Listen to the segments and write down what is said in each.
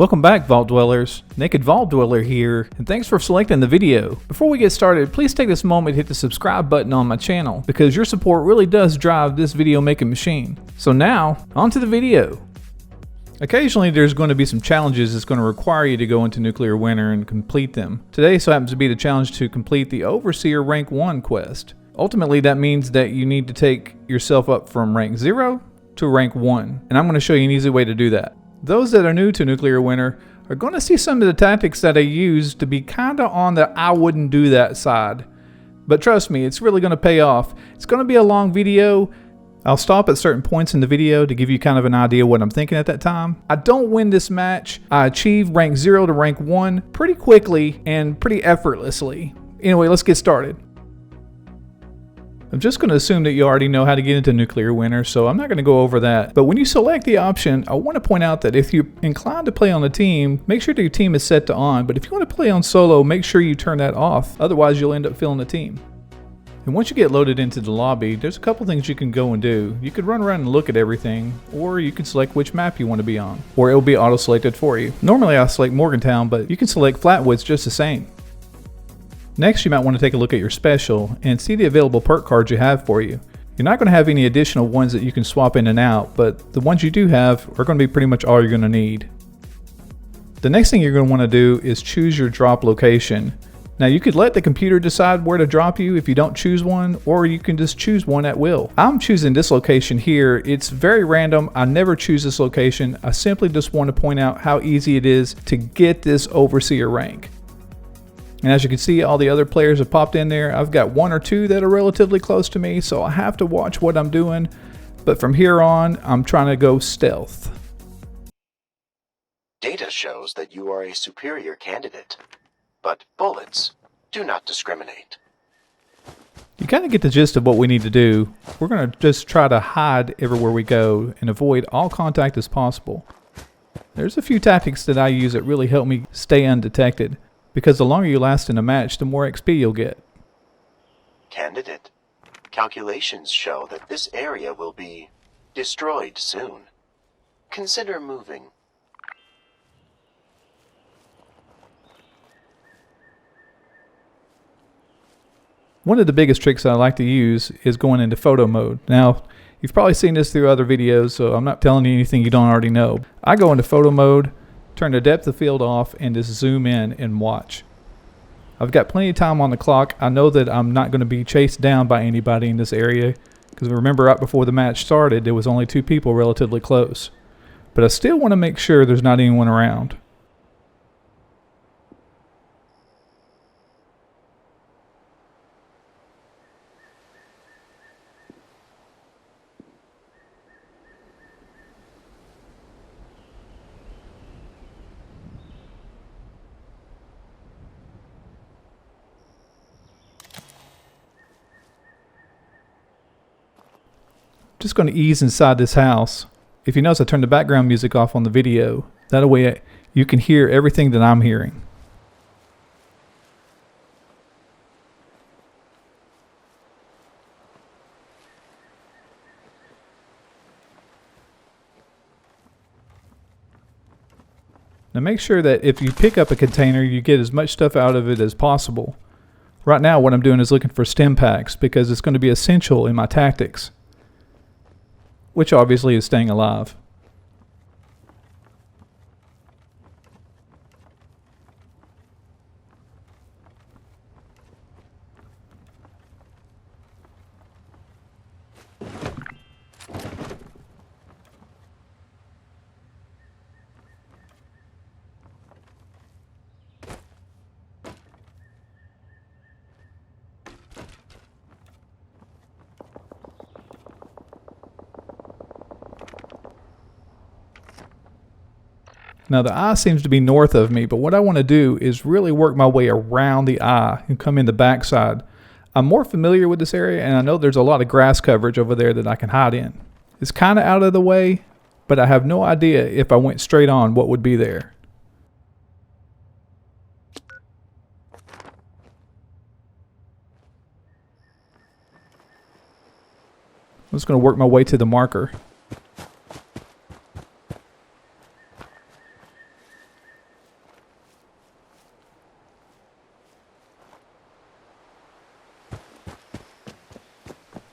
Welcome back, Vault Dwellers. Naked Vault Dweller here, and thanks for selecting the video. Before we get started, please take this moment to hit the subscribe button on my channel, because your support really does drive this video making machine. So now, on to the video. Occasionally there's going to be some challenges that's going to require you to go into Nuclear Winter and complete them. Today so happens to be the challenge to complete the Overseer Rank 1 quest. Ultimately that means that you need to take yourself up from rank 0 to rank 1, and I'm going to show you an easy way to do that. Those that are new to Nuclear Winter are going to see some of the tactics that I use to be kinda on the I wouldn't do that side. But trust me, it's really going to pay off. It's going to be a long video. I'll stop at certain points in the video to give you kind of an idea what I'm thinking at that time. I don't win this match. I achieve rank 0 to rank 1 pretty quickly and pretty effortlessly. Anyway, let's get started. I'm just going to assume that you already know how to get into Nuclear Winter, so I'm not going to go over that. But when you select the option, I want to point out that if you're inclined to play on a team, make sure that your team is set to on. But if you want to play on solo, make sure you turn that off. Otherwise, you'll end up filling the team. And once you get loaded into the lobby, there's a couple things you can go and do. You could run around and look at everything, or you can select which map you want to be on, or it will be auto-selected for you. Normally I select Morgantown, but you can select Flatwoods just the same. Next, you might want to take a look at your special and see the available perk cards you have for you. You're not going to have any additional ones that you can swap in and out, but the ones you do have are going to be pretty much all you're going to need. The next thing you're going to want to do is choose your drop location. Now you could let the computer decide where to drop you if you don't choose one, or you can just choose one at will. I'm choosing this location here. It's very random. I never choose this location. I simply just want to point out how easy it is to get this Overseer rank. And as you can see, all the other players have popped in there. I've got one or two that are relatively close to me, so I have to watch what I'm doing. But from here on, I'm trying to go stealth. Data shows that you are a superior candidate, but bullets do not discriminate. You kind of get the gist of what we need to do. We're going to just try to hide everywhere we go and avoid all contact as possible. There's a few tactics that I use that really help me stay undetected, because the longer you last in a match, the more XP you'll get. Candidate, calculations show that this area will be destroyed soon. Consider moving. One of the biggest tricks I like to use is going into photo mode. Now, you've probably seen this through other videos, so I'm not telling you anything you don't already know. I go into photo mode, turn the depth of field off, and just zoom in and watch. I've got plenty of time on the clock. I know that I'm not going to be chased down by anybody in this area, because remember right before the match started there was only 2 people relatively close. But I still want to make sure there's not anyone around. Just going to ease inside this house. If you notice, I turned the background music off on the video. That way you can hear everything that I'm hearing. Now make sure that if you pick up a container, you get as much stuff out of it as possible. Right now what I'm doing is looking for stim packs, because it's going to be essential in my tactics, which obviously is staying alive. Now the eye seems to be north of me, but what I want to do is really work my way around the eye and come in the backside. I'm more familiar with this area, and I know there's a lot of grass coverage over there that I can hide in. It's kind of out of the way, but I have no idea if I went straight on what would be there. I'm just going to work my way to the marker.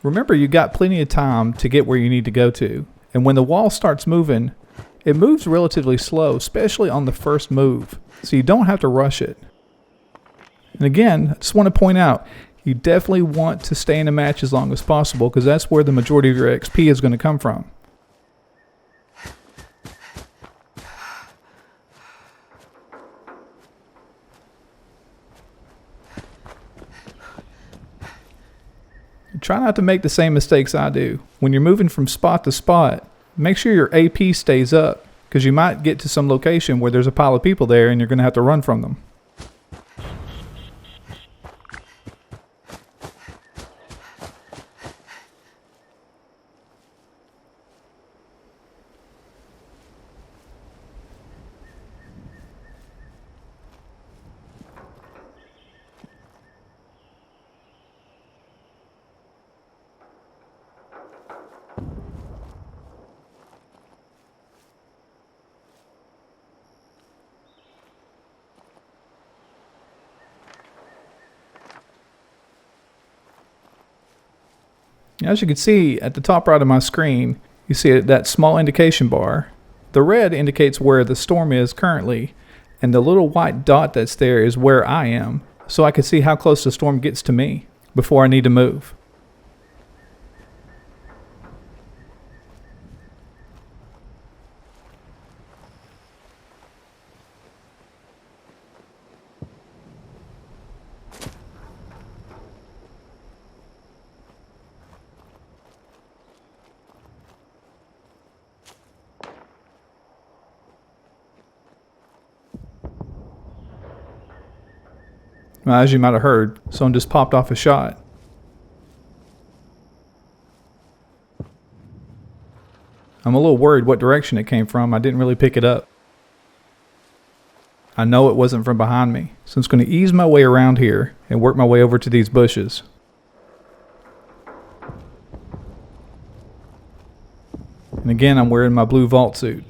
Remember, you got plenty of time to get where you need to go to. And when the wall starts moving, it moves relatively slow, especially on the first move. So you don't have to rush it. And again, I just want to point out, you definitely want to stay in a match as long as possible because that's where the majority of your XP is going to come from. Try not to make the same mistakes I do. When you're moving from spot to spot, make sure your AP stays up because you might get to some location where there's a pile of people there and you're going to have to run from them. As you can see at the top right of my screen, you see that small indication bar. The red indicates where the storm is currently, and the little white dot that's there is where I am, so I can see how close the storm gets to me before I need to move. Well, as you might have heard, someone just popped off a shot. I'm a little worried what direction it came from. I didn't really pick it up. I know it wasn't from behind me, so I'm just going to ease my way around here and work my way over to these bushes. And again, I'm wearing my blue vault suit.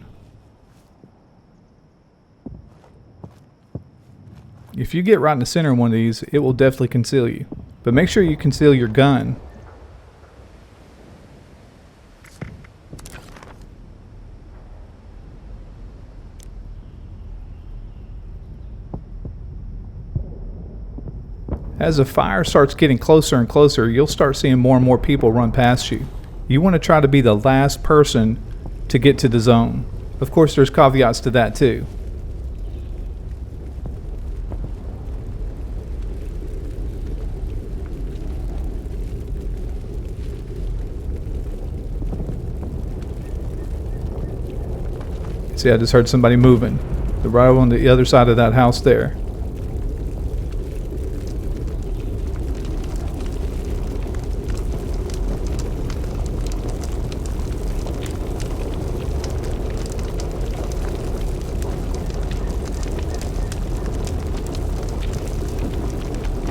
If you get right in the center of one of these, it will definitely conceal you. But make sure you conceal your gun. As the fire starts getting closer and closer, you'll start seeing more and more people run past you. You want to try to be the last person to get to the zone. Of course, there's caveats to that too. See, I just heard somebody moving. They're right on the other side of that house there.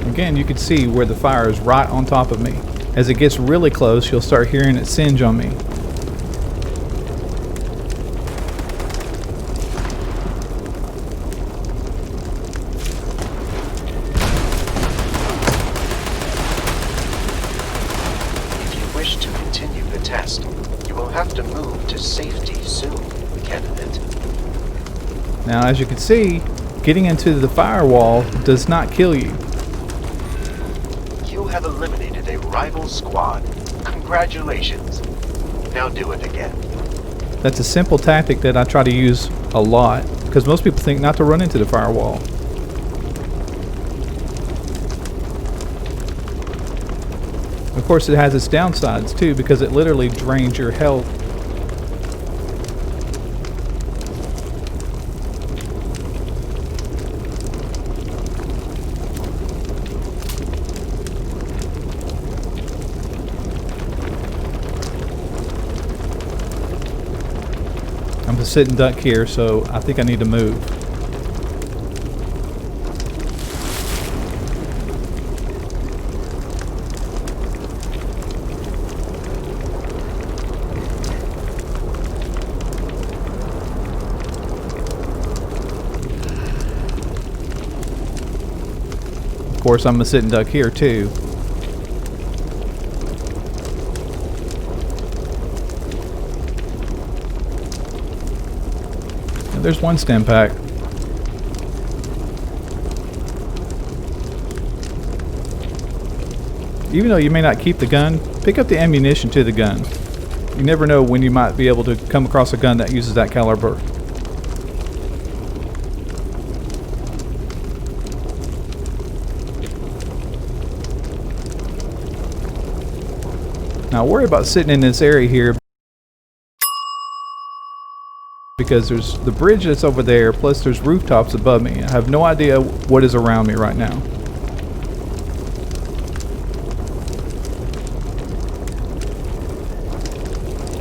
Again, you can see where the fire is right on top of me. As it gets really close, you'll start hearing it singe on me. You will have to move to safety soon, candidate. Now, as you can see, getting into the firewall does not kill you. You have eliminated a rival squad. Congratulations. Now do it again. That's a simple tactic that I try to use a lot, because most people think not to run into the firewall. Of course, it has its downsides too, because it literally drains your health. I'm a sitting duck here, so I think I need to move. Of course, I'm a sitting duck here too. there's one stim pack. Even though you may not keep the gun, pick up the ammunition to the gun. You never know when you might be able to come across a gun that uses that caliber. Now worry about sitting in this area here because there's the bridge that's over there, plus there's rooftops above me. I have no idea what is around me right now.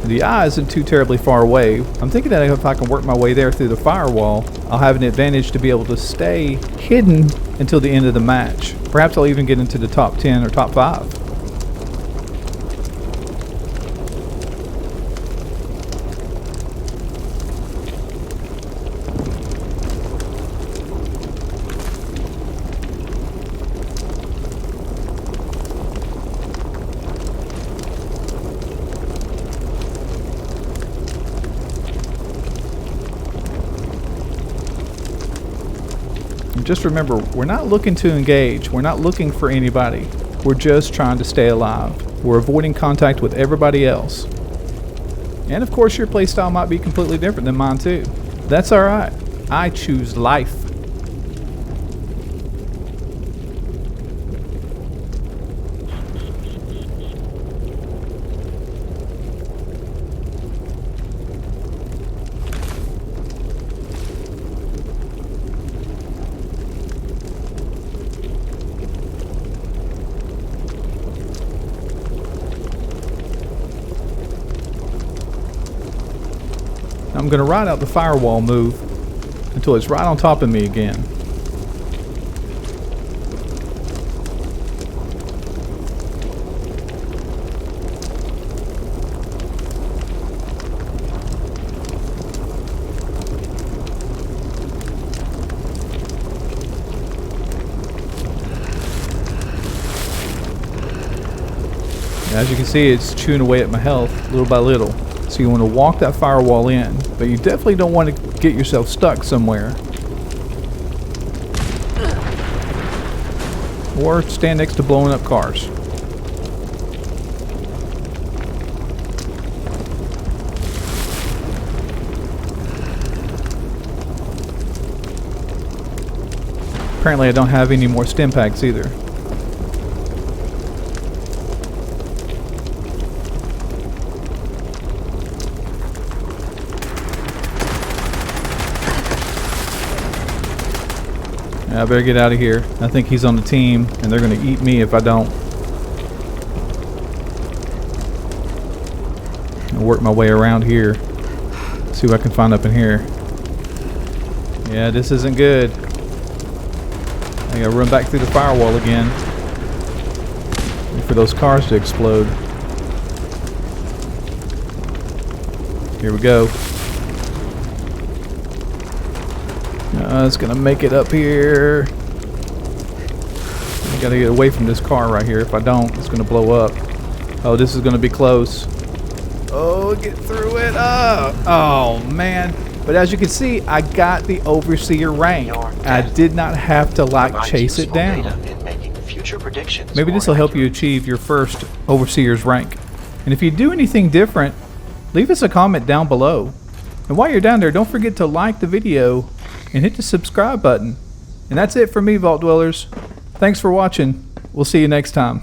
The eye isn't too terribly far away. I'm thinking that if I can work my way there through the firewall, I'll have an advantage to be able to stay hidden until the end of the match. Perhaps I'll even get into the top 10 or top 5. Just remember, we're not looking to engage. We're not looking for anybody. We're just trying to stay alive. We're avoiding contact with everybody else. And of course, your playstyle might be completely different than mine too. That's alright. I choose life. I'm going to ride out the firewall move until it's right on top of me again. As you can see, it's chewing away at my health little by little. So you want to walk that firewall in, but you definitely don't want to get yourself stuck somewhere. Or stand next to blowing up cars. Apparently I don't have any more stim packs either. I better get out of here. I think he's on the team, and they're going to eat me if I don't. I'll work my way around here. See what I can find up in here. Yeah, this isn't good. I gotta run back through the firewall again. Wait for those cars to explode. Here we go. It's gonna make it up here. I gotta get away from this car right here. If I don't, it's gonna blow up. Oh, this is gonna be close. Oh, get through it. Oh man. But as you can see, I got the Overseer rank. I did not have to like chase it down. Maybe this will help you achieve your first Overseer's rank. And if you do anything different, leave us a comment down below. And while you're down there, don't forget to like the video and hit the subscribe button. And that's it for me, Vault Dwellers. Thanks for watching. We'll see you next time.